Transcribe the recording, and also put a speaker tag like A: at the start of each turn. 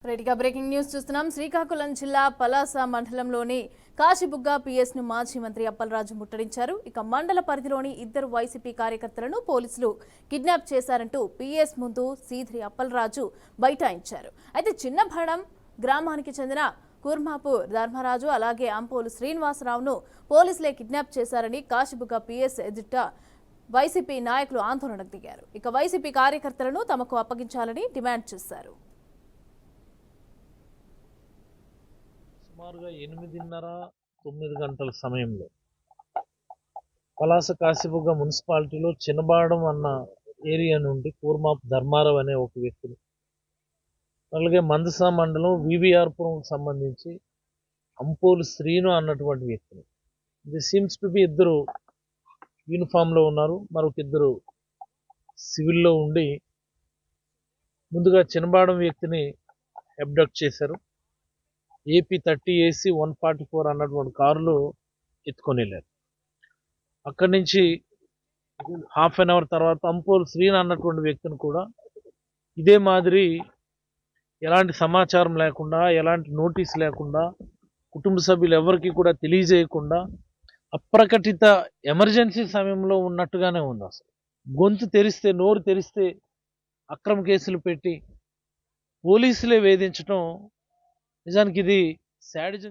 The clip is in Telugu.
A: రెడీగా బ్రేకింగ్ న్యూస్ చూస్తున్నాం. శ్రీకాకుళం జిల్లా పలాస మండలంలోని కాశీబుగ్గ పిఎస్ ను మాజీ మంత్రి అప్పలరాజు ముట్టడించారు. ఇక మండల పరిధిలోని ఇద్దరు వైసీపీ కార్యకర్తలను పోలీసులు కిడ్నాప్ చేశారంటూ పిఎస్ ముందు సీద్రి అప్పలరాజు బైఠాయించారు. అయితే చిన్నభాడం గ్రామానికి చెందిన కుర్మాపూర్ ధర్మరాజు అలాగే అంపోలు శ్రీనివాసరావును పోలీసులే కిడ్నాప్ చేశారని కాశీబుగ్గ పిఎస్ ఎదుట వైసీపీ నాయకులు ఆందోళనకు దిగారు. ఇక వైసీపీ కార్యకర్తలను తమకు అప్పగించాలని డిమాండ్ చేశారు.
B: సుమారుగా 8:30-9 గంటల సమయంలో పలాస కాశీబుగ్గ మున్సిపాలిటీలో చిన్నబాడం అన్న ఏరియా నుండి కూర్మాపు ధర్మారావు అనే ఒక వ్యక్తిని, అలాగే మందస మండలం వివిఆర్పురంకు సంబంధించి అంపోలు శ్రీను అన్నటువంటి వ్యక్తిని, ఇది సీమ్స్ టు బి ఇద్దరు యూనిఫామ్లో ఉన్నారు, మరొక ఇద్దరు సివిల్లో ఉండి ముందుగా చిన్నబాడం వ్యక్తిని అబ్డక్ట్ చేశారు. ఏపీ 30AC 144 అన్నటువంటి కారులో ఎత్తుకొని వెళ్ళారు. అక్కడి నుంచి హాఫ్ అన్ అవర్ తర్వాత అంపోలు శ్రీను అన్నటువంటి వ్యక్తిని కూడా ఇదే మాదిరి ఎలాంటి సమాచారం లేకుండా, ఎలాంటి నోటీస్ లేకుండా, కుటుంబ సభ్యులు ఎవరికి కూడా తెలియజేయకుండా అప్రకటిత ఎమర్జెన్సీ సమయంలో ఉన్నట్టుగానే ఉంది. అసలు గొంతు తెరిస్తే, నోరు తెరిస్తే అక్రమ కేసులు పెట్టి పోలీసులే వేధించడం నిజానికి ఇది శాడిజం.